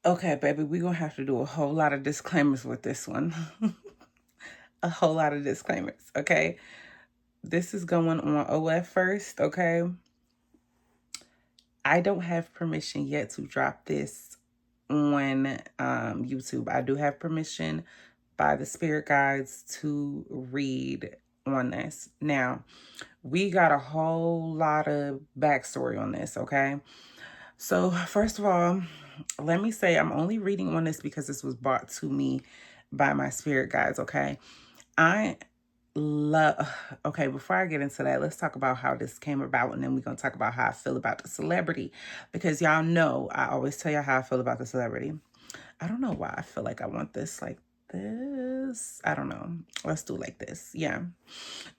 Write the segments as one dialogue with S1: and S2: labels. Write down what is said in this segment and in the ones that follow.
S1: Okay, baby, we're going to have to do a whole lot of disclaimers with this one. A whole lot of disclaimers, okay? This is going on OF first, okay? I don't have permission yet to drop this on YouTube. I do have permission by the spirit guides to read on this. Now, we got a whole lot of backstory on this, okay? So, first of all, let me say I'm only reading on this because this was brought to me by my spirit guides, okay? I love, okay, before I get into that, let's talk about how this came about, and then we're going to talk about how I feel about the celebrity, because y'all know I always tell y'all how I feel about the celebrity. I don't know why I feel like I want this like this. I don't know. Let's do it like this. Yeah.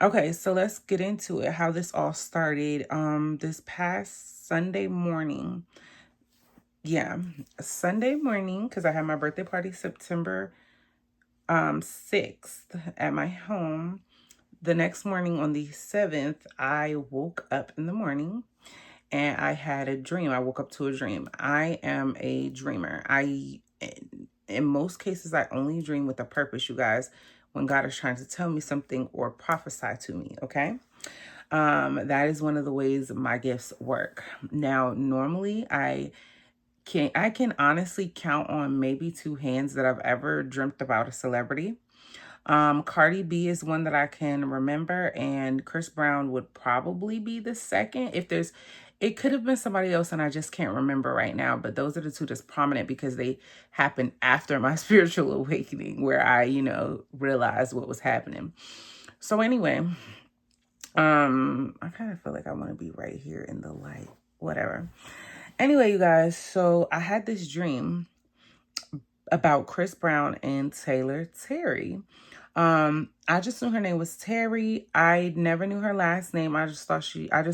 S1: Okay, so let's get into it. How this all started. This past Sunday morning. Yeah, Sunday morning, because I had my birthday party September 6th at my home. The next morning on the 7th, I woke up in the morning and I had a dream. I woke up to a dream. I am a dreamer. In most cases, I only dream with a purpose, you guys, when God is trying to tell me something or prophesy to me, okay? That is one of the ways my gifts work. Now, normally I can honestly count on maybe two hands that I've ever dreamt about a celebrity. Cardi B is one that I can remember, and Chris Brown would probably be the second. It could have been somebody else, and I just can't remember right now. But those are the two that's prominent because they happened after my spiritual awakening, where I, realized what was happening. So anyway, I kind of feel like I want to be right here in the light. Whatever. Anyway, you guys, so I had this dream about Chris Brown and Taylor Terry. I just knew her name was Terry. I never knew her last name. I just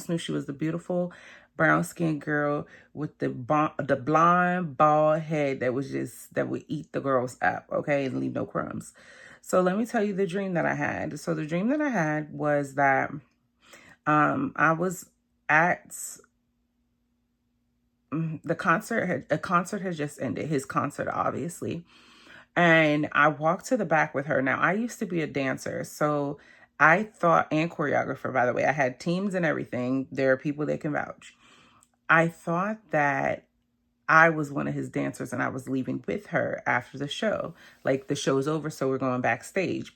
S1: knew she was the beautiful brown-skinned girl with the blonde bald head that would eat the girls up, okay, and leave no crumbs. So let me tell you the dream that I had. So the dream that I had was that I was at a concert had just ended, his concert, obviously. And I walked to the back with her. Now, I used to be a dancer, so I thought, and choreographer, by the way, I had teams and everything. There are people that can vouch. I thought that I was one of his dancers and I was leaving with her after the show. Like, the show's over, so we're going backstage.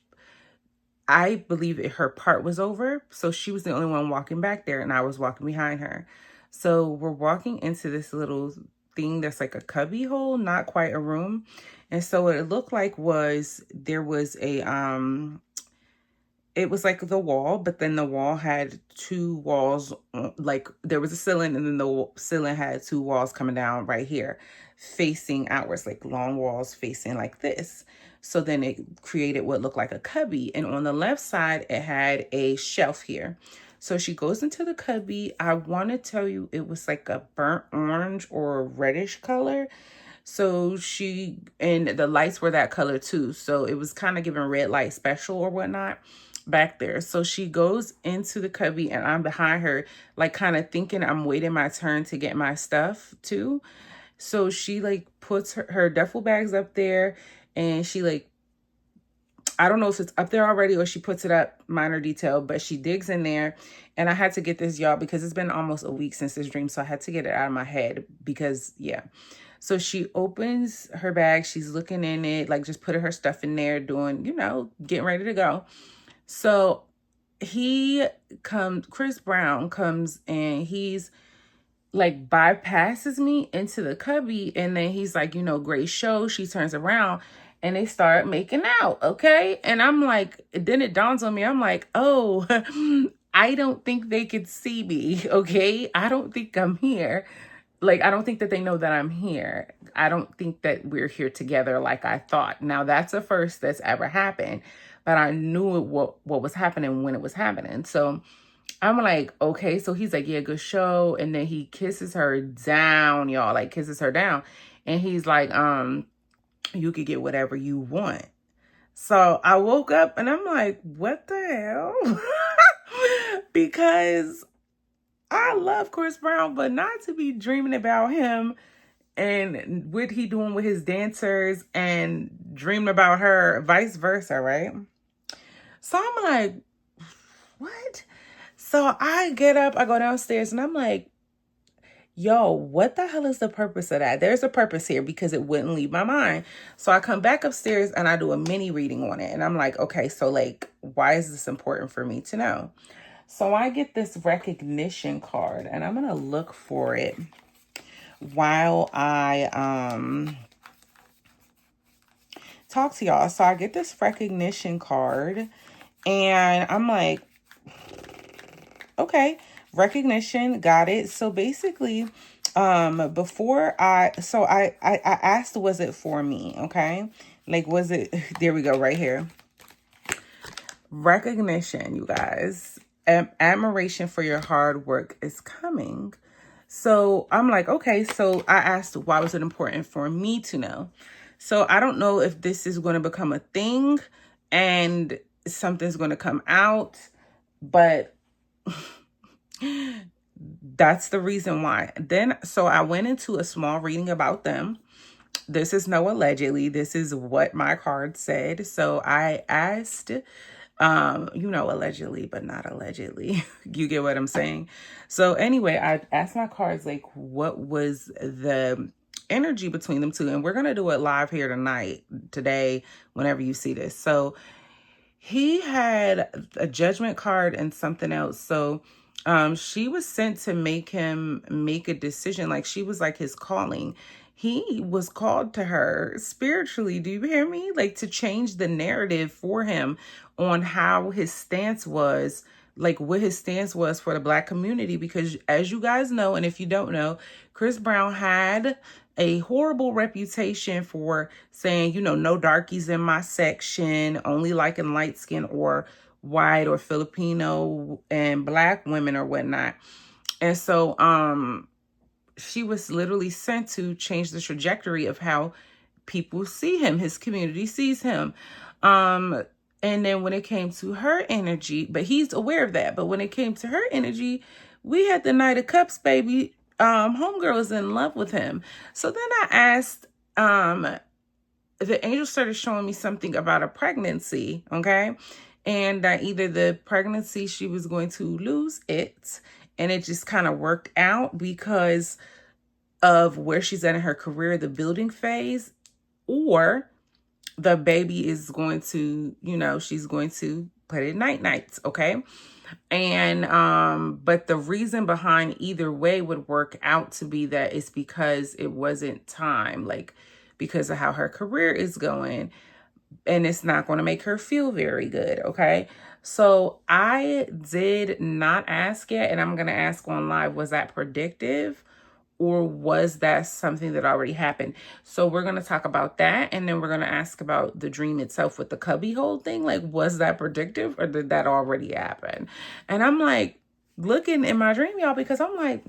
S1: I believe her part was over, so she was the only one walking back there, and I was walking behind her. So we're walking into this little thing that's like a cubby hole, not quite a room. And so what it looked like was there was it was like the wall, but then the wall had two walls, like there was a ceiling, and then the ceiling had two walls coming down right here, facing outwards, like long walls facing like this. So then it created what looked like a cubby. And on the left side, it had a shelf here. So she goes into the cubby. I want to tell you it was like a burnt orange or reddish color. So and the lights were that color too. So it was kind of giving red light special or whatnot back there. So she goes into the cubby and I'm behind her, like kind of thinking I'm waiting my turn to get my stuff too. So she like puts her duffel bags up there, and she like, I don't know if it's up there already or she puts it up, minor detail, but she digs in there. And I had to get this, y'all, because it's been almost a week since this dream. So I had to get it out of my head because, yeah. So she opens her bag. She's looking in it, like just putting her stuff in there, doing, getting ready to go. So Chris Brown comes and he's like bypasses me into the cubby, and then he's like, great show. She turns around and they start making out, okay? And I'm like, then it dawns on me, I'm like, oh, I don't think they could see me, okay? I don't think I'm here. Like, I don't think that they know that I'm here. I don't think that we're here together like I thought. Now, that's a first that's ever happened, but I knew what was happening when it was happening. So I'm like, okay. So he's like, yeah, good show. And then he kisses her down, y'all, like kisses her down. And he's like, you could get whatever you want. So I woke up and I'm like, what the hell? Because I love Chris Brown, but not to be dreaming about him and what he doing with his dancers and dreaming about her, vice versa, right? So I'm like, what? So I get up, I go downstairs, and I'm like, yo, what the hell is the purpose of that? There's a purpose here because it wouldn't leave my mind. So I come back upstairs and I do a mini reading on it. And I'm like, okay, so like, why is this important for me to know? So I get this recognition card and I'm going to look for it while I talk to y'all. So I get this recognition card and I'm like, okay, recognition, got it. So basically, before I asked, was it for me? Okay. Like, was it, there we go, right here. Recognition, you guys. Admiration for your hard work is coming. So I'm like, okay, so I asked, why was it important for me to know? So I don't know if this is going to become a thing and something's going to come out, but that's the reason why. Then, so I went into a small reading about them. This is no allegedly. This is what my card said. So I asked, allegedly, but not allegedly. You get what I'm saying? So anyway, I asked my cards, like, what was the energy between them two? And we're going to do it live here tonight, today, whenever you see this. So he had a judgment card and something else. So she was sent to make him make a decision. Like, she was like his calling. He was called to her spiritually. Do you hear me? Like, to change the narrative for him on how his stance was, like what his stance was for the Black community. Because as you guys know, and if you don't know, Chris Brown had a horrible reputation for saying, no darkies in my section, only liking light skin or white or Filipino and Black women or whatnot. And so she was literally sent to change the trajectory of how people see him, his community sees him. And then when it came to her energy, but he's aware of that. But when it came to her energy, we had the Knight of Cups, baby. Homegirl is in love with him. So then I asked, the angel started showing me something about a pregnancy, okay? And either the pregnancy, she was going to lose it, and it just kind of worked out because of where she's at in her career, the building phase, or the baby is going to, she's going to put it night-nights, okay? And but the reason behind either way would work out to be that it's because it wasn't time, like because of how her career is going, and it's not going to make her feel very good, okay? So I did not ask yet, and I'm going to ask on live, was that predictive? Or was that something that already happened? So we're going to talk about that. And then we're going to ask about the dream itself with the cubbyhole thing. Like, was that predictive or did that already happen? And I'm like looking in my dream, y'all, because I'm like,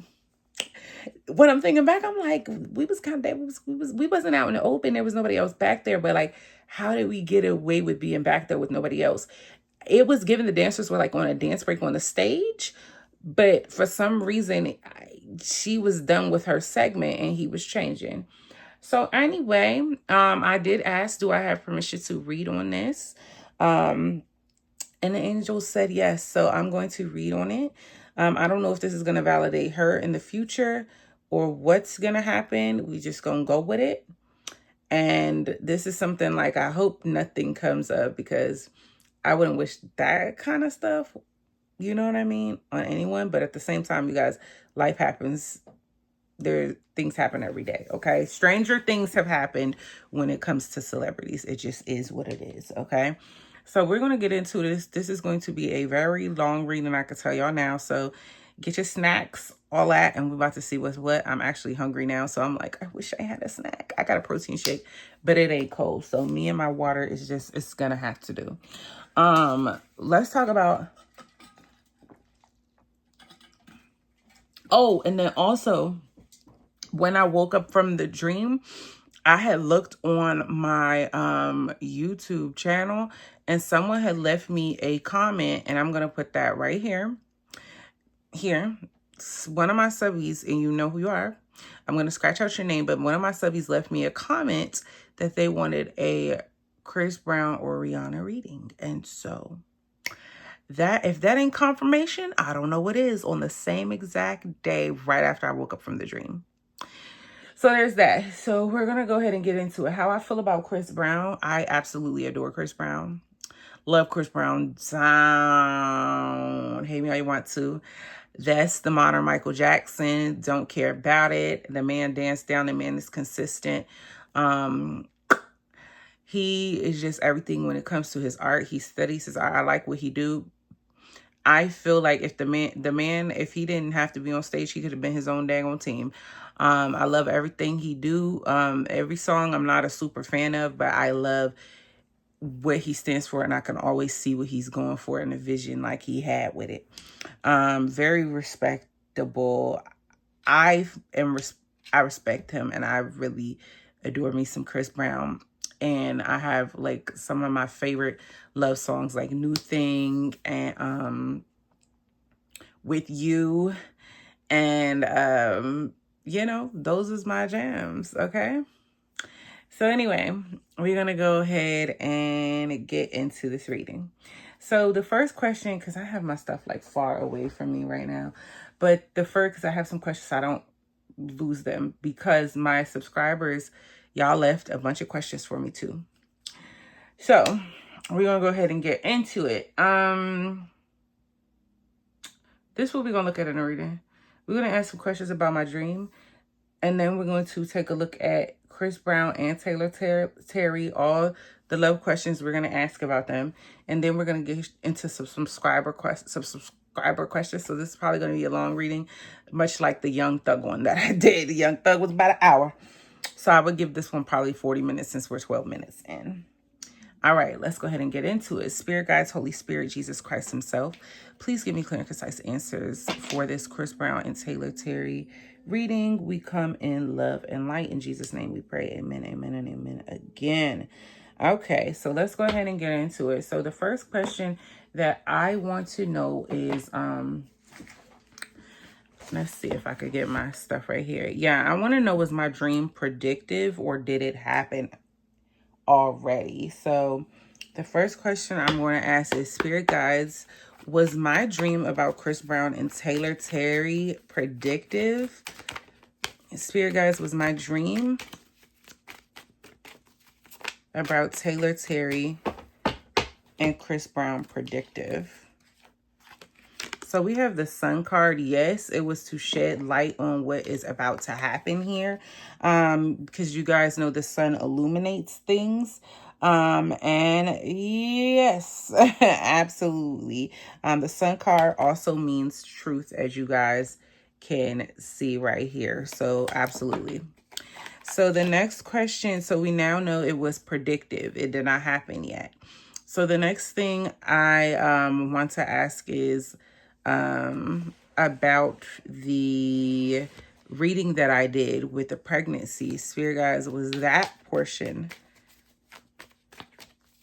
S1: when I'm thinking back, I'm like, we wasn't out in the open. There was nobody else back there. But like, how did we get away with being back there with nobody else? It was given the dancers were like on a dance break on the stage. But for some reason, she was done with her segment and he was changing. So anyway, I did ask, do I have permission to read on this? And the angel said yes. So I'm going to read on it. I don't know if this is going to validate her in the future or what's going to happen. We just going to go with it. And this is something like, I hope nothing comes up because I wouldn't wish that kind of stuff, you know what I mean, on anyone. But at the same time, you guys, life happens. Things happen every day, okay? Stranger things have happened when it comes to celebrities. It just is what it is, okay? So we're going to get into this. This is going to be a very long reading, I can tell y'all now. So get your snacks, all that, and we're about to see what's what. I'm actually hungry now, so I'm like, I wish I had a snack. I got a protein shake, but it ain't cold. So me and my water is just, it's going to have to do. Let's talk about... Oh, and then also, when I woke up from the dream, I had looked on my YouTube channel and someone had left me a comment, and I'm going to put that right here. Here, it's one of my subbies, and you know who you are. I'm going to scratch out your name, but one of my subbies left me a comment that they wanted a Chris Brown or Rihanna reading. And so that, if that ain't confirmation, I don't know what is, on the same exact day right after I woke up from the dream. So there's that. So we're going to go ahead and get into it. How I feel about Chris Brown. I absolutely adore Chris Brown. Love Chris Brown down. Hate me how you want to. That's the modern Michael Jackson. Don't care about it. The man danced down. The man is consistent. He is just everything when it comes to his art. He studies his art. I like what he do. I feel like if the man, if he didn't have to be on stage, he could have been his own daggone team. I love everything he do. Every song I'm not a super fan of, but I love what he stands for, and I can always see what he's going for in the vision like he had with it. Very respectable. I respect him, and I really adore me some Chris Brown. And I have like some of my favorite love songs like New Thing and With You. And you know, those is my jams, okay? So anyway, we're going to go ahead and get into this reading. So the first question, because I have my stuff like far away from me right now, but the first, because I have some questions so I don't lose them, because my subscribers, y'all left a bunch of questions for me too. So we're going to go ahead and get into it. This is what we're going to look at in the reading. We're going to ask some questions about my dream, and then we're going to take a look at Chris Brown and Taylor Terry, all the love questions we're going to ask about them. And then we're going to get into some subscriber questions. So this is probably going to be a long reading, much like the Young Thug one that I did. The Young Thug was about an hour. So I would give this one probably 40 minutes since we're 12 minutes in. All right, let's go ahead and get into it. Spirit guides, Holy Spirit, Jesus Christ himself, please give me clear and concise answers for this Chris Brown and Taylor Terry reading. We come in love and light. In Jesus' name we pray. Amen, amen, and amen again. Okay, so let's go ahead and get into it. So the first question that I want to know is, let's see if I could get my stuff right here. Yeah, I want to know, was my dream predictive or did it happen already? So the first question I'm going to ask is, Spirit guides, was my dream about Chris Brown and Taylor Terry predictive? Spirit guides, was my dream about Taylor Terry and Chris Brown predictive? So we have the Sun card. Yes, it was to shed light on what is about to happen here. Because you guys know the sun illuminates things. And yes, absolutely. The Sun card also means truth, as you guys can see right here. So absolutely. So the next question, so we now know it was predictive. It did not happen yet. So the next thing I want to ask is about the reading that I did with the pregnancy. Spirit guys, was that portion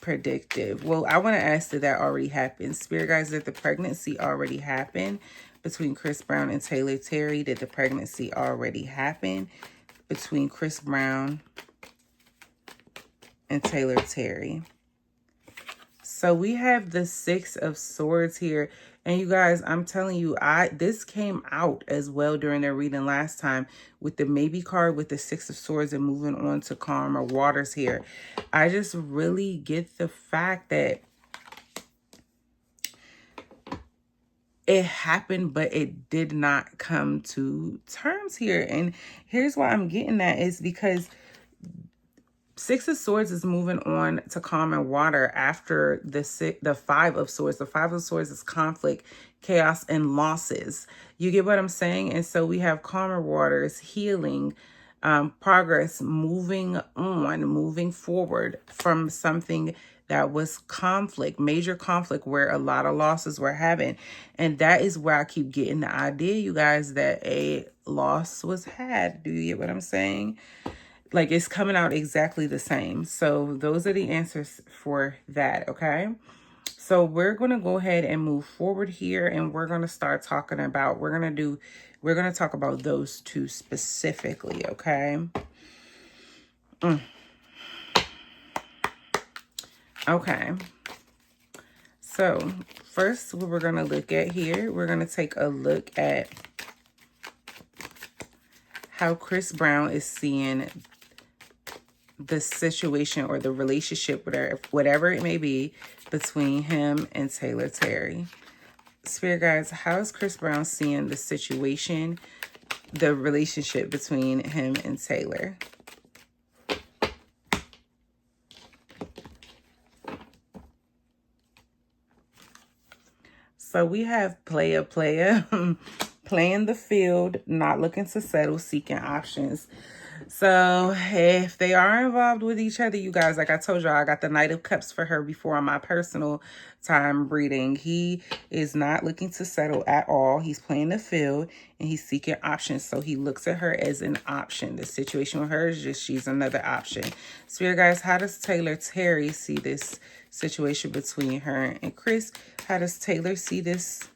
S1: predictive? Well, I want to ask, did that already happen? Spirit guys, did the pregnancy already happen between Chris Brown and Taylor Terry? Did the pregnancy already happen between Chris Brown and Taylor Terry? So we have the Six of Swords here. And you guys, I'm telling you, this came out as well during their reading last time with the maybe card with the Six of Swords and moving on to calmer waters here. I just really get the fact that it happened, but it did not come to terms here. And here's why I'm getting that is because Six of Swords is moving on to calmer water after the Five of Swords. The Five of Swords is conflict, chaos, and losses. You get what I'm saying? And so we have calmer waters, healing, progress, moving on, moving forward from something that was conflict, major conflict, where a lot of losses were having. And that is where I keep getting the idea, you guys, that a loss was had. Do you get what I'm saying? Like, it's coming out exactly the same. So those are the answers for that, okay? So we're going to go ahead and move forward here, and we're going to start talking about, we're going to do We're going to talk about those two specifically, okay? Okay. So first, what we're going to look at here, we're going to take a look at how Chris Brown is seeing the situation or the relationship, whatever it may be, between him and Taylor Terry. Spirit guides, how is Chris Brown seeing the situation, the relationship between him and Taylor? So we have player, playing the field, not looking to settle, seeking options. So if they are involved with each other, you guys, like I told y'all, I got the Knight of Cups for her before on my personal time reading. He is not looking to settle at all. He's playing the field and he's seeking options. So he looks at her as an option. The situation with her is just she's another option. Spirit guys, how does Taylor Terry see this situation between her and Chris? How does Taylor see this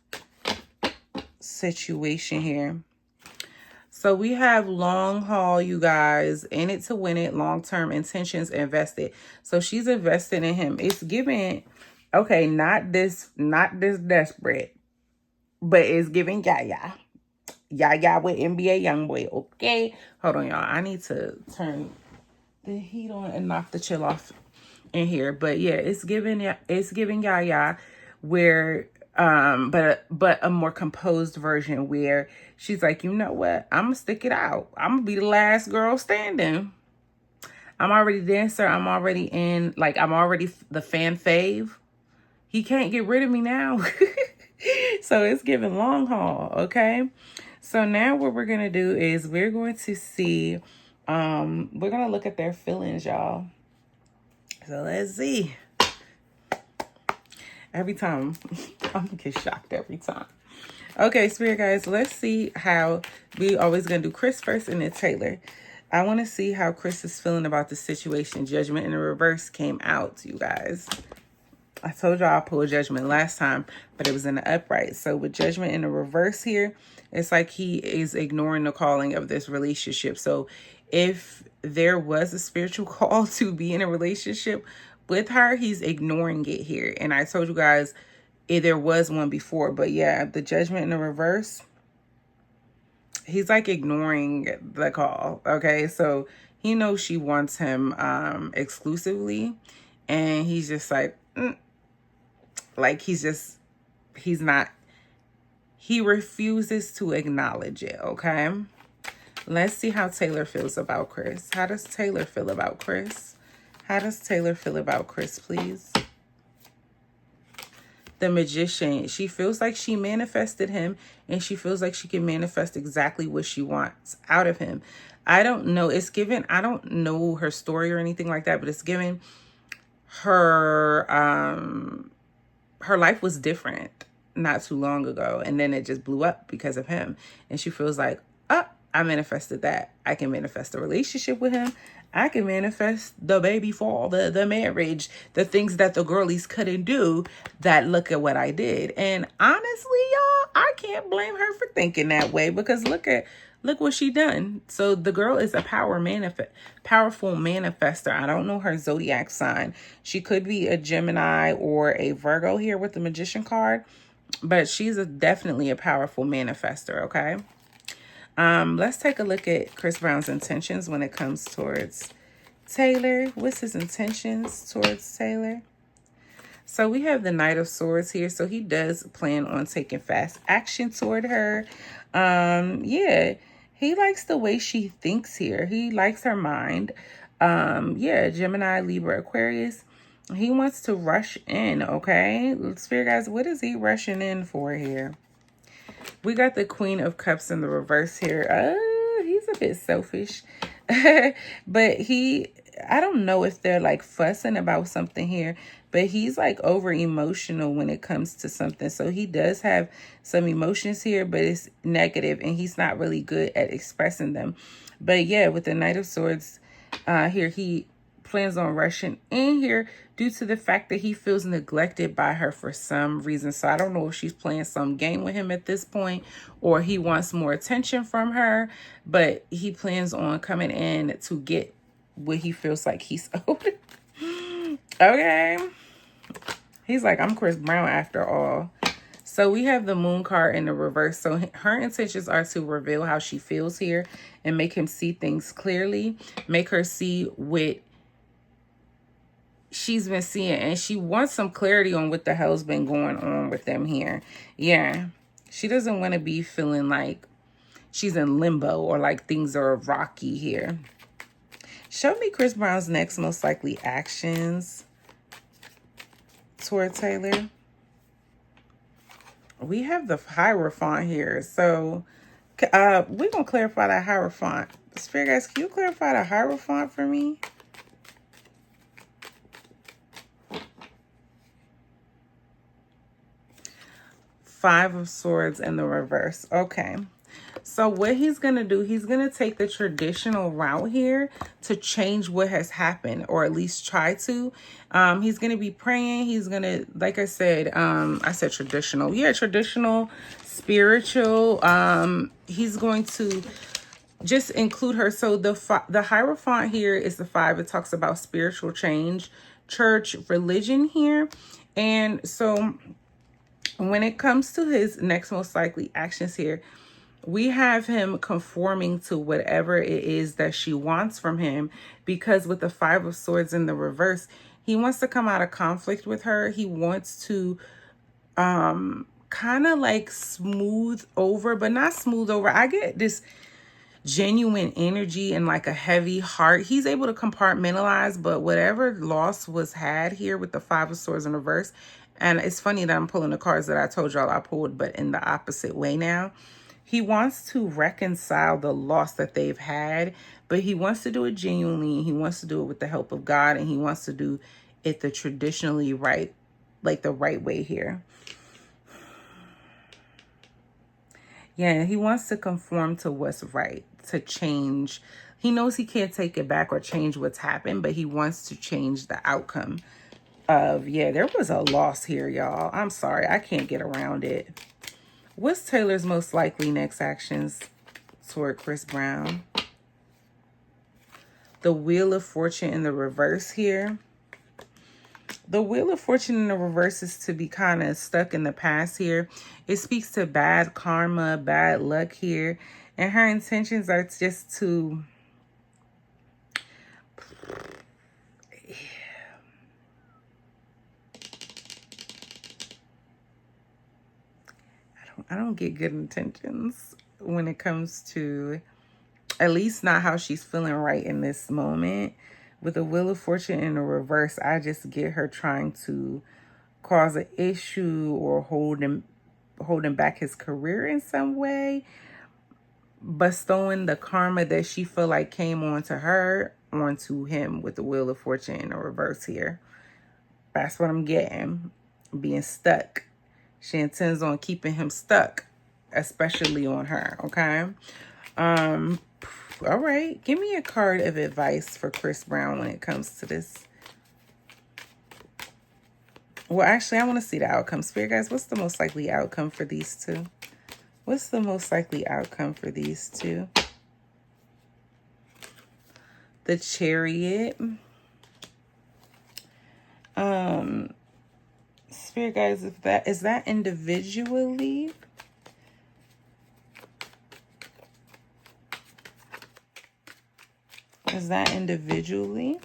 S1: situation here? So we have long haul, you guys, in it to win it, long-term intentions invested. So she's invested in him. It's giving, okay, not this desperate, but it's giving Yaya. Yaya with NBA Youngboy, okay? Hold on, y'all. I need to turn the heat on and knock the chill off in here. But yeah, it's giving Yaya where but a more composed version where she's like, you know what, I'm gonna stick it out, I'm gonna be the last girl standing, I'm already dancer, I'm already in, like, I'm already the fan fave, he can't get rid of me now. So it's giving long haul, okay? So now what we're gonna do is we're going to see we're gonna look at their feelings, y'all. So let's see. Every time, I'm gonna get shocked every time. Okay, Spirit guys, let's see how, we always gonna do Chris first and then Taylor. I want to see how Chris is feeling about the situation. Judgment in the reverse came out, you guys. I told y'all I pulled Judgment last time, but it was in the upright. So with Judgment in the reverse here, it's like he is ignoring the calling of this relationship. So if there was a spiritual call to be in a relationship with her, he's ignoring it here. And I told you guys there was one before, but yeah, the Judgment in the reverse, he's like ignoring the call. Okay, so he knows she wants him exclusively, and he's just like he refuses to acknowledge it. Okay, let's see how Taylor feels about Chris. How does Taylor feel about Chris? How does Taylor feel about Chris, please? The Magician. She feels like she manifested him, and she feels like she can manifest exactly what she wants out of him. I don't know. It's given, I don't know her story or anything like that, but it's given her, her life was different not too long ago, and then it just blew up because of him. And she feels like, oh, I manifested that. I can manifest a relationship with him. I can manifest the baby fall, the marriage, the things that the girlies couldn't do, that look at what I did. And honestly, y'all, I can't blame her for thinking that way, because look what she done. So the girl is a powerful manifester. I don't know her zodiac sign. She could be a Gemini or a Virgo here with the Magician card, but she's definitely a powerful manifester, okay? Let's take a look at Chris Brown's intentions when it comes towards Taylor. What's his intentions towards Taylor? So we have the Knight of Swords here. So he does plan on taking fast action toward her. Yeah, he likes the way she thinks here. He likes her mind. Yeah, Gemini, Libra, Aquarius. He wants to rush in, okay? Spirit guys, what is he rushing in for here? We got the Queen of Cups in the reverse here. He's a bit selfish. But I don't know if they're like fussing about something here, but he's like over emotional when it comes to something. So he does have some emotions here, but it's negative, and he's not really good at expressing them. But yeah, with the Knight of Swords here, he plans on rushing in here due to the fact that he feels neglected by her for some reason. So I don't know if she's playing some game with him at this point, or he wants more attention from her, but he plans on coming in to get what he feels like he's owed. Okay. He's like, I'm Chris Brown after all. So we have the moon card in the reverse. So her intentions are to reveal how she feels here and make him see things clearly. Make her see what she's been seeing. And she wants some clarity on what the hell's been going on with them here. Yeah. She doesn't want to be feeling like she's in limbo or like things are rocky here. Show me Chris Brown's next most likely actions toward Taylor. We have the Hierophant here. So we're going to clarify that Hierophant. Spirit guys, can you clarify the Hierophant for me? Five of Swords in the reverse. Okay. So what he's going to do, he's going to take the traditional route here to change what has happened, or at least try to. He's going to be praying. He's going to, like I said traditional. Yeah, traditional, spiritual. He's going to just include her. So the Hierophant here is the 5. It talks about spiritual change, church, religion here. And so when it comes to his next most likely actions here, we have him conforming to whatever it is that she wants from him, because with the 5 of Swords in the reverse, he wants to come out of conflict with her. He wants to kind of like smooth over, but not smooth over. I get this genuine energy and like a heavy heart. He's able to compartmentalize, but whatever loss was had here with the 5 of Swords in reverse, and it's funny that I'm pulling the cards that I told y'all I pulled, but in the opposite way now. He wants to reconcile the loss that they've had, but he wants to do it genuinely. He wants to do it with the help of God, and he wants to do it the traditionally right, like the right way here. Yeah, he wants to conform to what's right, to change. He knows he can't take it back or change what's happened, but he wants to change the outcome of, yeah, there was a loss here, y'all. I'm sorry, I can't get around it. What's Taylor's most likely next actions toward Chris Brown? The Wheel of Fortune in the reverse here. The Wheel of Fortune in the reverse is to be kind of stuck in the past here. It speaks to bad karma, bad luck here. And her intentions are just to... I don't get good intentions when it comes to, at least not how she's feeling right in this moment. With the Wheel of Fortune in the reverse, I just get her trying to cause an issue or holding back his career in some way, bestowing the karma that she feel like came onto her onto him with the Wheel of Fortune in the reverse here. That's what I'm getting. Being stuck. She intends on keeping him stuck, especially on her, okay? All right. Give me a card of advice for Chris Brown when it comes to this. Well, actually, I want to see the outcome. Spirit guys, what's the most likely outcome for these two? What's the most likely outcome for these two? The Chariot. Spirit guys, if that is that individually. Is that individually?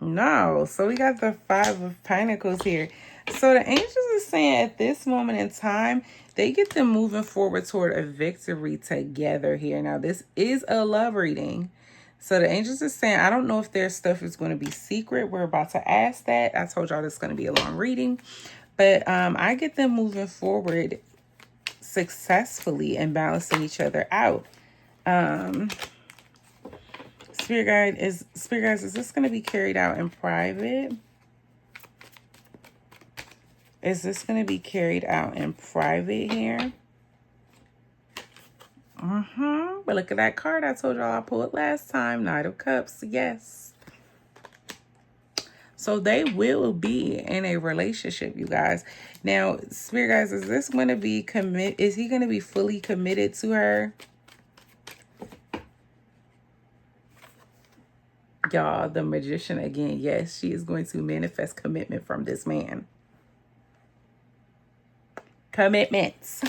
S1: No. So we got the 5 of Pentacles here. So the angels are saying at this moment in time, they get them moving forward toward a victory together here. Now, this is a love reading. So the angels are saying, I don't know if their stuff is going to be secret. We're about to ask that. I told y'all this is going to be a long reading. But I get them moving forward successfully and balancing each other out. Spirit guides, is this going to be carried out in private? Is this going to be carried out in private here? But look at that card I told y'all I pulled last time. Knight of Cups. Yes. So they will be in a relationship, you guys. Now, Spirit guys, is this going to be is he going to be fully committed to her? Y'all, the Magician again. Yes, she is going to manifest commitment from this man. Commitments.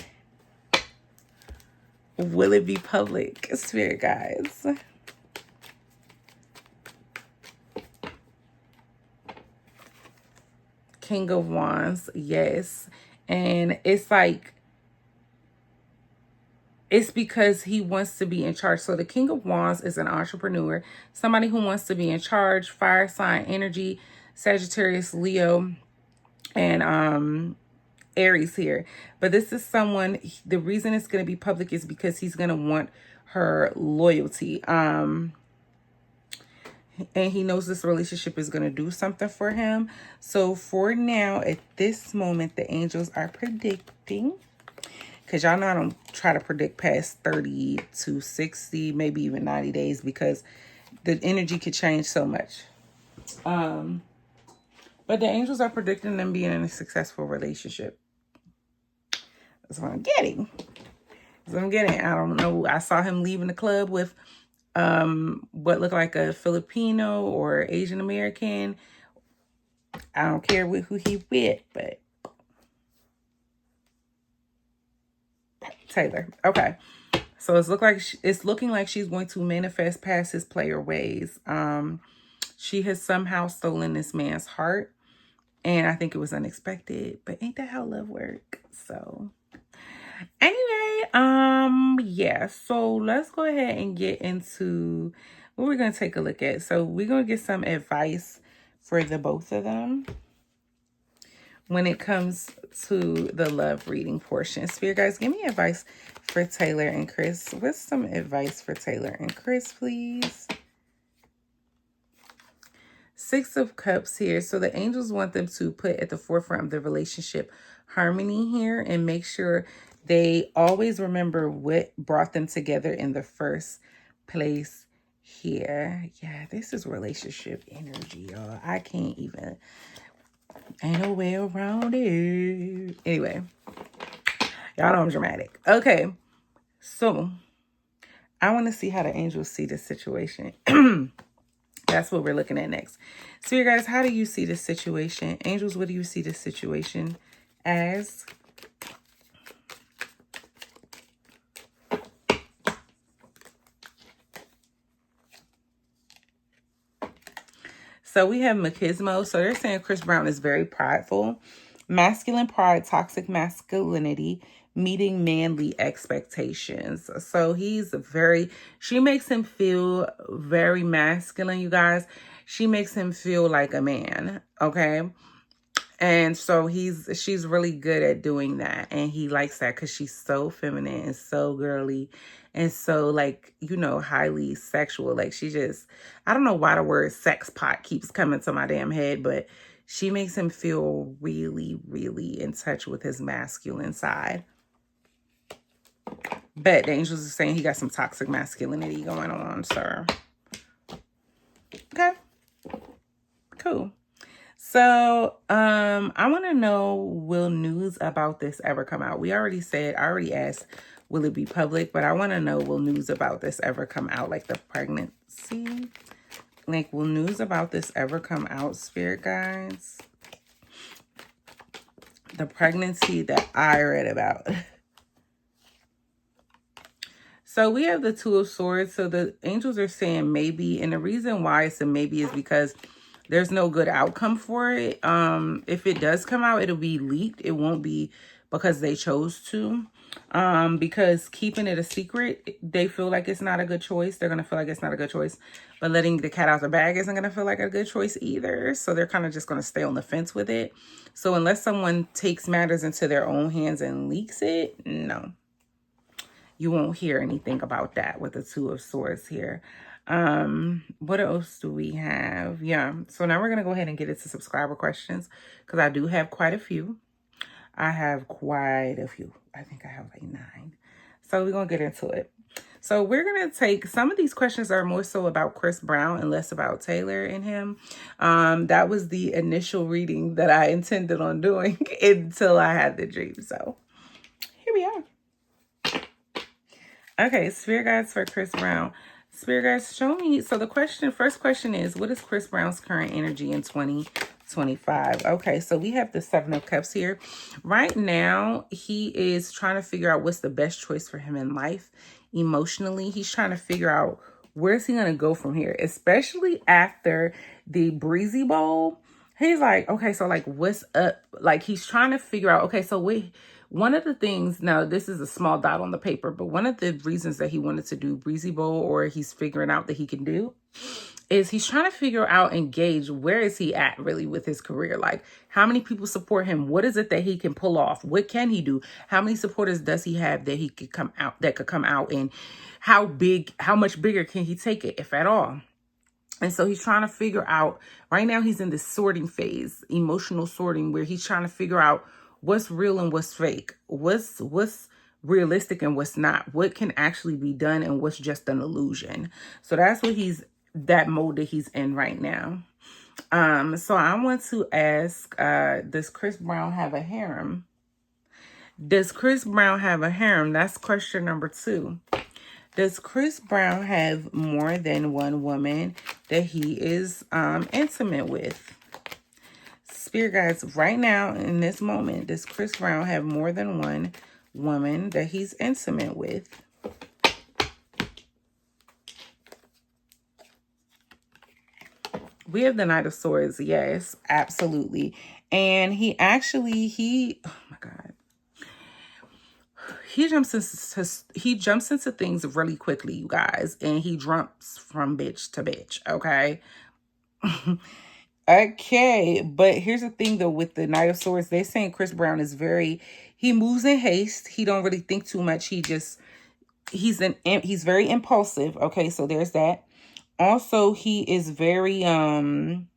S1: Will it be public, Spirit guys? King of Wands, yes. And it's like, it's because he wants to be in charge. So the King of Wands is an entrepreneur, somebody who wants to be in charge, fire sign energy, Sagittarius, Leo, and Aries here. But this is someone, the reason it's going to be public is because he's going to want her loyalty. And he knows this relationship is going to do something for him. So for now, at this moment, the angels are predicting, because y'all know I don't try to predict past 30 to 60, maybe even 90 days, because the energy could change so much. But the angels are predicting them being in a successful relationship. That's what I'm getting. I don't know. I saw him leaving the club with what looked like a Filipino or Asian American. I don't care who he with, but Taylor. Okay. So it's looking like she's going to manifest past his player ways. She has somehow stolen this man's heart, and I think it was unexpected, but ain't that how love works? So anyway, yeah, so let's go ahead and get into what we're going to take a look at. So we're going to get some advice for the both of them when it comes to the love reading portion. Spirit guys, give me advice for Taylor and Chris. What's some advice for Taylor and Chris, please? Six of Cups here. So the angels want them to put at the forefront of the relationship harmony here, and make sure they always remember what brought them together in the first place here. Yeah, this is relationship energy, y'all. I can't even, ain't no way around it. Anyway, y'all know I'm dramatic. Okay, so I want to see how the angels see this situation. That's what we're looking at next. So, you guys, how do you see this situation? Angels, what do you see this situation as? So we have machismo. So they're saying Chris Brown is very prideful. Masculine pride, toxic masculinity, meeting manly expectations. So she makes him feel very masculine, you guys. She makes him feel like a man, okay? And so she's really good at doing that. And he likes that because she's so feminine and so girly and so, like, you know, highly sexual. Like, I don't know why the word sex pot keeps coming to my damn head, but she makes him feel really, really in touch with his masculine side. But the angels are saying he got some toxic masculinity going on, sir. Okay. Cool. So, I want to know, will news about this ever come out? I already asked, will it be public? But I want to know, will news about this ever come out? Like the pregnancy? Like, will news about this ever come out, spirit guides? The pregnancy that I read about. So we have the Two of Swords. So the angels are saying maybe. And the reason why it's a maybe is because there's no good outcome for it. If it does come out, it'll be leaked. It won't be because they chose to. Because keeping it a secret, they feel like it's not a good choice. They're going to feel like it's not a good choice. But letting the cat out the bag isn't going to feel like a good choice either. So they're kind of just going to stay on the fence with it. So unless someone takes matters into their own hands and leaks it, no. You won't hear anything about that with the Two of Swords here. What else do we have? Yeah, so now we're going to go ahead and get into subscriber questions, because I do have quite a few. I think I have like 9. So we're going to get into it. So we're going to take, some of these questions are more so about Chris Brown and less about Taylor and him. That was the initial reading that I intended on doing until I had the dream. So here we are. Okay, Spirit Guides for Chris Brown. Spirit Guides, show me. So the first question is, what is Chris Brown's current energy in 2025? Okay, so we have the Seven of Cups here. Right now, he is trying to figure out what's the best choice for him in life. Emotionally, he's trying to figure out where's he going to go from here, especially after the Breezy Bowl. He's like, okay, so like, what's up? Like, he's trying to figure out, okay, so one of the things, now this is a small dot on the paper, but one of the reasons that he wanted to do Breezy Bowl, or he's figuring out that he can do, is he's trying to figure out and gauge where is he at really with his career. Like, how many people support him? What is it that he can pull off? What can he do? How many supporters does he have that he could come out, and how much bigger can he take it, if at all? And so he's trying to figure out, right now he's in this sorting phase, emotional sorting, where he's trying to figure out what's real and what's fake, what's realistic and what's not, what can actually be done and what's just an illusion. So that's what that mode that he's in right now. So I want to ask, does Chris Brown have a harem? Does Chris Brown have a harem? That's question number 2. Does Chris Brown have more than one woman that he is intimate with? Spirit guides, right now in this moment, does Chris Brown have more than one woman that he's intimate with? We have the Knight of Swords. Yes, absolutely. And he oh my God. He jumps into things really quickly, you guys, and he jumps from bitch to bitch, okay? Okay, but here's the thing though, with the Knight of Swords, they're saying Chris Brown is he moves in haste. He don't really think too much. He's very impulsive. Okay, so there's that. Also, he is very, when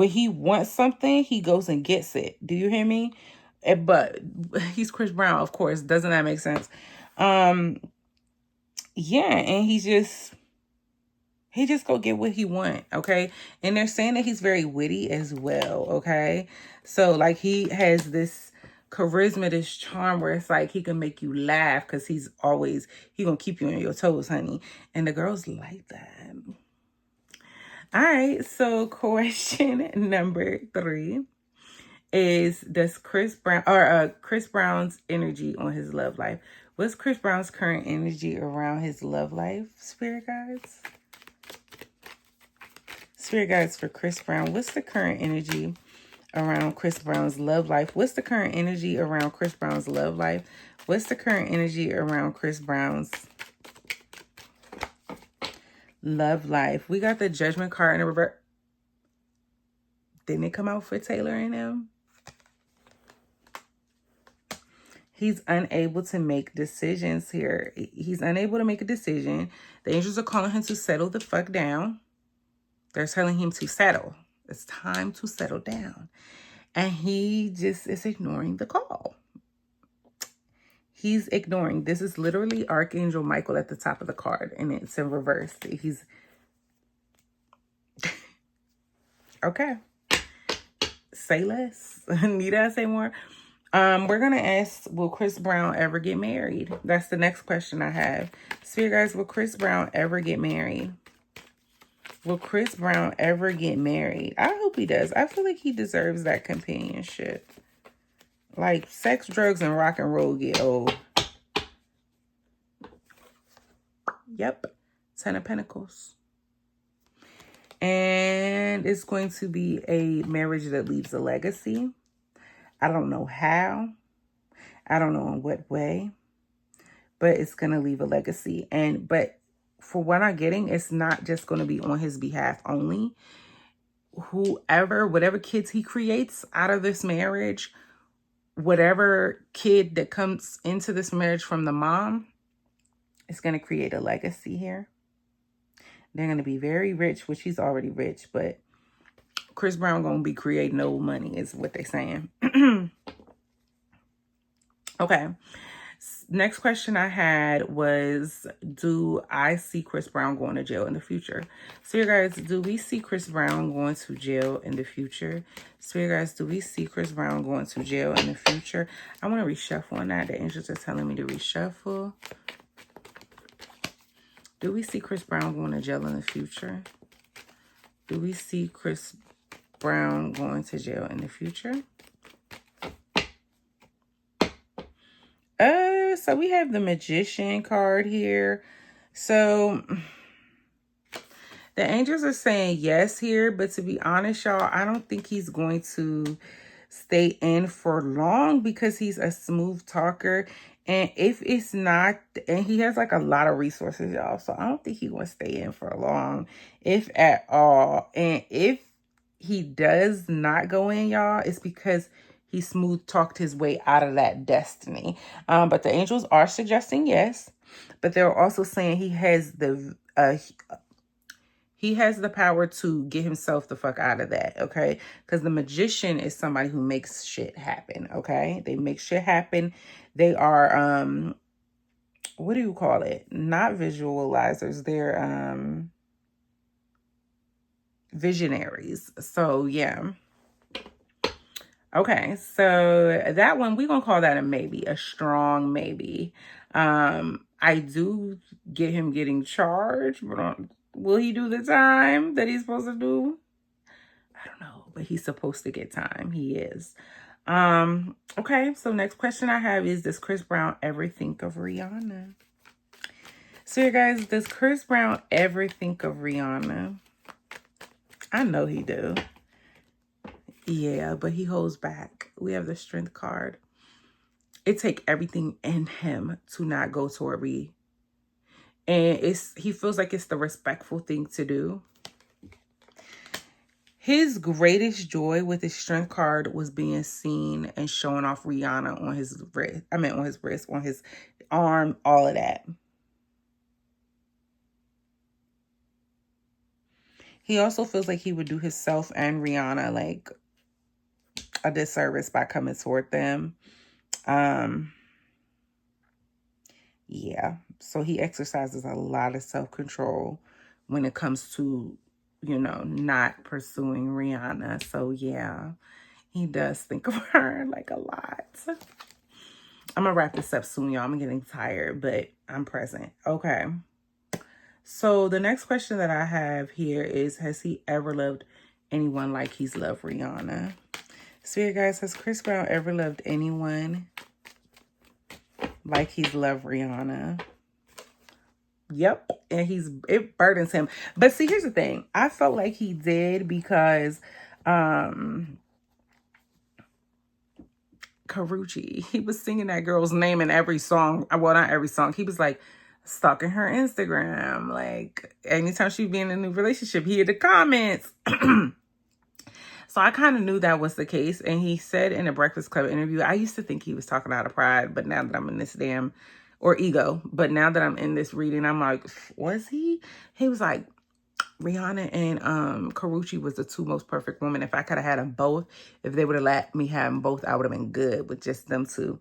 S1: he wants something, he goes and gets it. Do you hear me? But he's Chris Brown, of course. Doesn't that make sense? Yeah, and he just go get what he want, okay? And they're saying that he's very witty as well, okay? So, like, he has this charisma, this charm where it's like he can make you laugh because he gonna keep you on your toes, honey. And the girls like that. All right, so question number 3 is, does Chris Brown's energy on his love life? What's Chris Brown's current energy around his love life, Spirit guides? Spirit guides for Chris Brown. What's the current energy around Chris Brown's love life? What's the current energy around Chris Brown's love life? What's the current energy around Chris Brown's love life? We got the Judgment card in the reverse. Didn't it come out for Taylor and him? He's unable to make decisions here. He's unable to make a decision. The angels are calling him to settle the fuck down. They're telling him to settle. It's time to settle down. And he just is ignoring the call. He's ignoring. This is literally Archangel Michael at the top of the card. And it's in reverse. He's... Okay. Say less. Need I say more? We're going to ask, will Chris Brown ever get married? That's the next question I have. Spirit guys, will Chris Brown ever get married? Will Chris Brown ever get married? I hope he does. I feel like he deserves that companionship. Like, sex, drugs, and rock and roll get old. Yep. 10 of Pentacles. And it's going to be a marriage that leaves a legacy. I don't know how. I don't know in what way. But it's going to leave a legacy. But for what I'm getting, it's not just going to be on his behalf only. Whatever kids he creates out of this marriage, whatever kid that comes into this marriage from the mom, is going to create a legacy here. They're going to be very rich, which he's already rich, but Chris Brown going to be creating no money is what they're saying. Okay. Next question I had was, do I see Chris Brown going to jail in the future? So you guys, do we see Chris Brown going to jail in the future? So you guys, do we see Chris Brown going to jail in the future? I want to reshuffle on that. The angels are telling me to reshuffle. Do we see Chris Brown going to jail in the future? Do we see Chris Brown going to jail in the future? So we have the Magician card here. So the angels are saying yes here, but to be honest, y'all, I don't think he's going to stay in for long because he's a smooth talker. And if it's not, and he has like a lot of resources, y'all. So I don't think he's going to stay in for long, if at all. And if he does not go in, y'all, it's because he smooth talked his way out of that destiny. But the angels are suggesting yes, but they're also saying he has the power to get himself the fuck out of that, okay? Because the magician is somebody who makes shit happen, okay? They make shit happen. They are what do you call it? Not visualizers. They're visionaries. So yeah. Okay, so that one, we're going to call that a maybe, a strong maybe. I do get him getting charged, but will he do the time that he's supposed to do? I don't know, but he's supposed to get time. He is. Okay, so next question I have is, does Chris Brown ever think of Rihanna? So you guys, does Chris Brown ever think of Rihanna? I know he do. Yeah, but he holds back. We have the strength card. It take everything in him to not go toward me. And he feels like it's the respectful thing to do. His greatest joy with his strength card was being seen and showing off Rihanna on his wrist. I mean, on his wrist, on his arm, all of that. He also feels like he would do himself and Rihanna like a disservice by coming toward them. Yeah, so he exercises a lot of self-control when it comes to, you know, not pursuing Rihanna. So yeah, he does think of her like a lot. I'm gonna wrap this up soon, y'all. I'm getting tired, but I'm present. Okay. So the next question that I have here is, has he ever loved anyone like he's loved Rihanna? So guys, has Chris Brown ever loved anyone like he's loved Rihanna? Yep. And it burdens him. But see, here's the thing. I felt like he did because Karrueche, he was singing that girl's name in every song. Well, not every song. He was like stalking her Instagram. Like anytime she'd be in a new relationship, he had the comments. So I kind of knew that was the case. And he said in a Breakfast Club interview, I used to think he was talking out of pride, but now that I'm in this or ego. But now that I'm in this reading, I'm like, was he? He was like, Rihanna and Karrueche was the two most perfect women. If I could have had them both, if they would have let me have them both, I would have been good with just them two.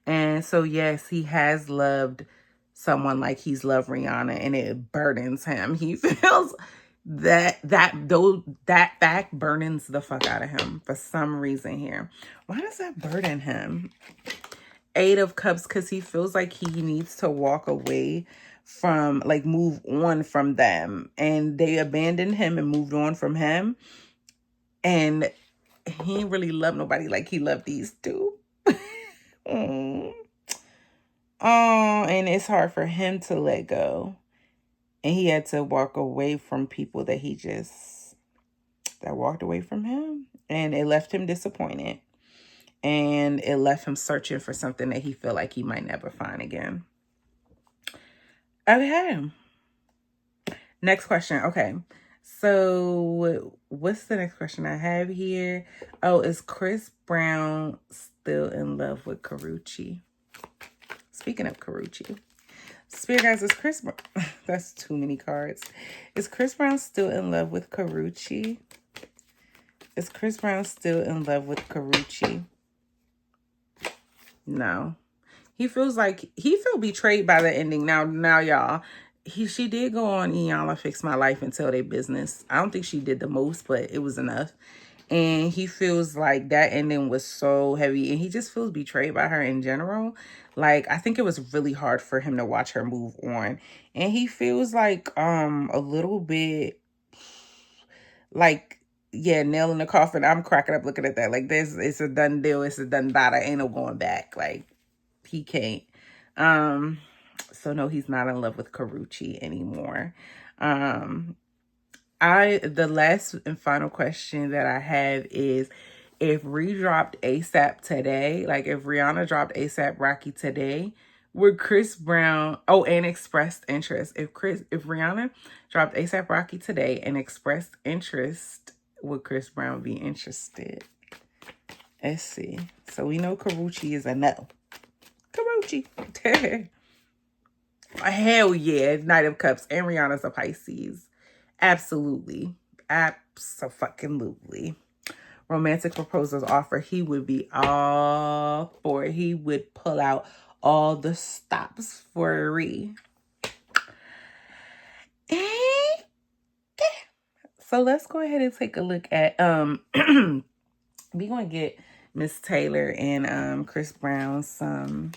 S1: And so, yes, he has loved someone like he's loved Rihanna, and it burdens him. He feels that fact burdens the fuck out of him for some reason here. Why does that burden him? 8 of Cups, because he feels like he needs to walk away from, like, move on from them. And they abandoned him and moved on from him. And he ain't really loved nobody like he loved these two. Oh, and it's hard for him to let go. And he had to walk away from people that that walked away from him. And it left him disappointed. And it left him searching for something that he feel like he might never find again. Okay. Next question. Okay. So what's the next question I have here? Oh, is Chris Brown still in love with Karrueche? Speaking of Karrueche. Spirit guys, is Chris Brown... That's too many cards. Is Chris Brown still in love with Karrueche? Is Chris Brown still in love with Karrueche? No. He feels like he feel betrayed by the ending. Now, y'all, she did go on Iyanla Fix My Life and tell their business. I don't think she did the most, but it was enough. And he feels like that ending was so heavy, and he just feels betrayed by her in general. Like, I think it was really hard for him to watch her move on, and he feels like a little bit like, yeah, nail in the coffin. I'm cracking up looking at that. Like, it's a done deal. It's a done data. Ain't no going back. Like, he can't. So no, he's not in love with Karrueche anymore. The last and final question that I have is, if Ree dropped ASAP today, like if Rihanna dropped ASAP Rocky today, would Chris Brown, oh, and expressed interest. If Rihanna dropped ASAP Rocky today and expressed interest, would Chris Brown be interested? Let's see. So we know Karrueche is a no. Karrueche. Hell yeah. Knight of Cups, and Rihanna's a Pisces. Absolutely. Abso-fucking-lutely. Romantic proposals offer, he would be all for it. He would pull out all the stops for Ree. So let's go ahead and take a look at we're gonna get Miss Taylor and Chris Brown some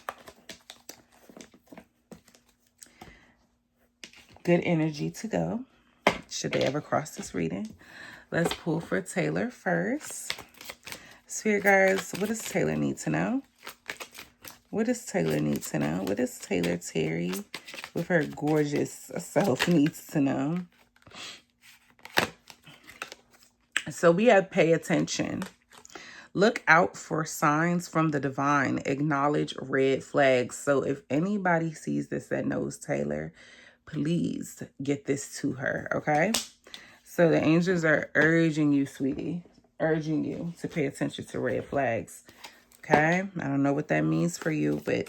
S1: good energy to go, should they ever cross this reading. Let's pull for Taylor first. Spirit guides, what does Taylor need to know? What does Taylor need to know? What does Taylor Terry with her gorgeous self needs to know? So we have pay attention. Look out for signs from the divine. Acknowledge red flags. So if anybody sees this that knows Taylor, please get this to her, okay? So the angels are urging you, sweetie, urging you to pay attention to red flags, okay? I don't know what that means for you, but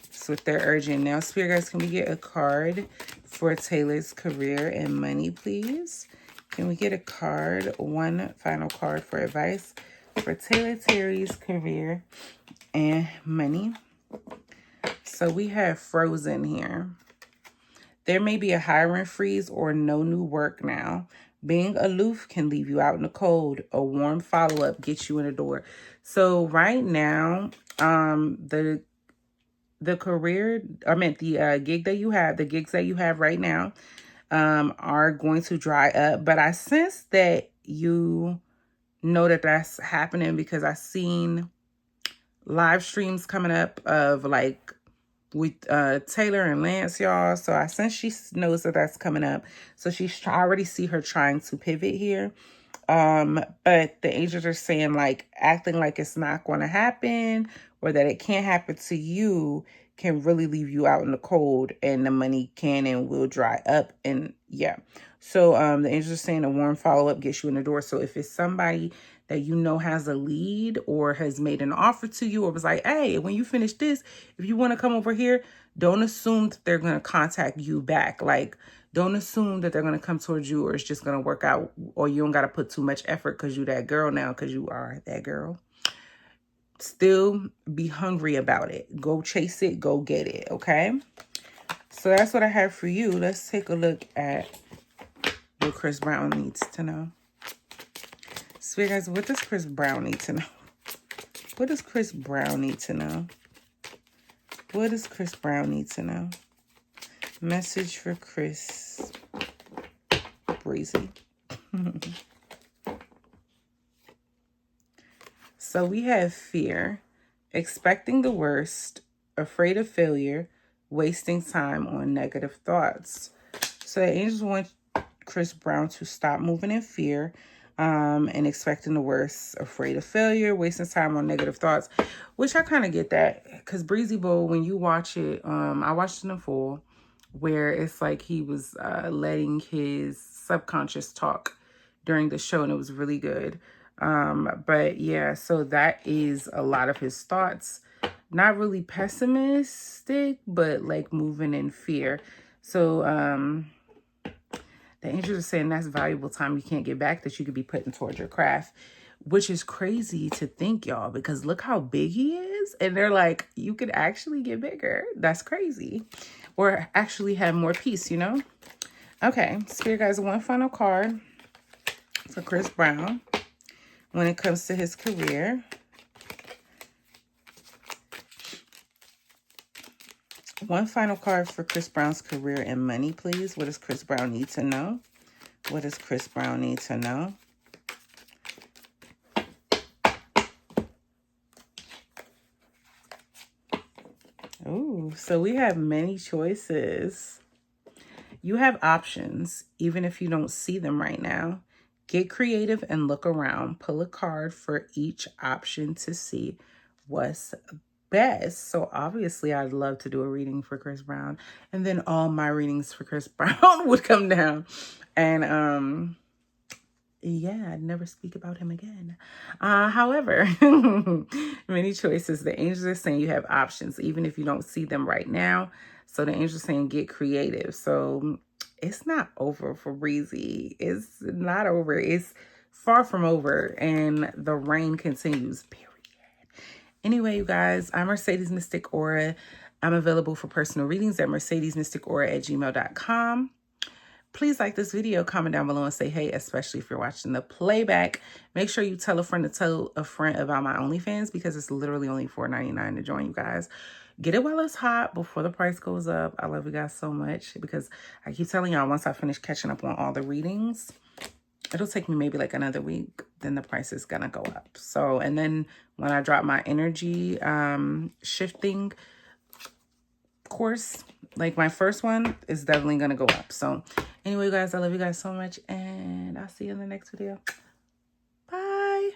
S1: it's what they're urging. Now, Spirit guys, can we get a card for Taylor's career and money, please? Can we get a card, one final card for advice for Taylor Terry's career and money? So we have Frozen here. There may be a hiring freeze or no new work now. Being aloof can leave you out in the cold. A warm follow-up gets you in the door. So right now, the career, the gig that you have, the gigs that you have right now, are going to dry up. But I sense that you know that that's happening, because I've seen live streams coming up of like with Taylor and Lance, y'all. So I sense she knows that that's coming up. So I already see her trying to pivot here. But the angels are saying, like, acting like it's not going to happen or that it can't happen to you can really leave you out in the cold, and the money can and will dry up. And yeah. So the angels are saying a warm follow-up gets you in the door. So if it's somebody that you know has a lead or has made an offer to you or was like, hey, when you finish this, if you want to come over here, don't assume that they're going to contact you back. Like, don't assume that they're going to come towards you or it's just going to work out, or you don't got to put too much effort because you that girl now, because you are that girl. Still be hungry about it. Go chase it. Go get it. Okay? So that's what I have for you. Let's take a look at what Chris Brown needs to know. Spirit guys, what does Chris Brown need to know? What does Chris Brown need to know? What does Chris Brown need to know? Message for Chris Breezy. So we have fear, expecting the worst, afraid of failure, wasting time on negative thoughts. So the angels want Chris Brown to stop moving in fear, and expecting the worst, afraid of failure, wasting time on negative thoughts, which I kind of get that, because Breezy Bowl, when you watch it, I watched it in full, where it's like he was letting his subconscious talk during the show, and it was really good. But yeah, so that is a lot of his thoughts. Not really pessimistic, but like moving in fear. So the angels are saying that's valuable time you can't get back that you could be putting towards your craft. which is crazy to think, y'all, because look how big he is. And they're like, you could actually get bigger. That's crazy. Or actually have more peace, you know? Okay, Spirit Guides, one final card for Chris Brown when it comes to his career. One final card for Chris Brown's career and money, please. What does Chris Brown need to know? What does Chris Brown need to know? Oh, so we have many choices. You have options, even if you don't see them right now. Get creative and look around. Pull a card for each option to see what's best. So obviously, I'd love to do a reading for Chris Brown. And then all my readings for Chris Brown would come down. And yeah, I'd never speak about him again. However, many choices. The angels are saying you have options, even if you don't see them right now. So the angels are saying get creative. So it's not over for Breezy. It's not over. It's far from over. And the rain continues, period. Anyway, you guys, I'm Mercedes Mystic Aura. I'm available for personal readings at mercedesmysticaura@gmail.com. Please like this video, comment down below and say hey, especially if you're watching the playback. Make sure you tell a friend to tell a friend about my OnlyFans because it's literally only $4.99 to join, you guys. Get it while it's hot before the price goes up. I love you guys so much because I keep telling y'all once I finish catching up on all the readings, it'll take me maybe like another week, then the price is gonna go up. So, and then when I drop my energy shifting course, like my first one is definitely gonna go up. So anyway, you guys, I love you guys so much, and I'll see you in the next video. Bye.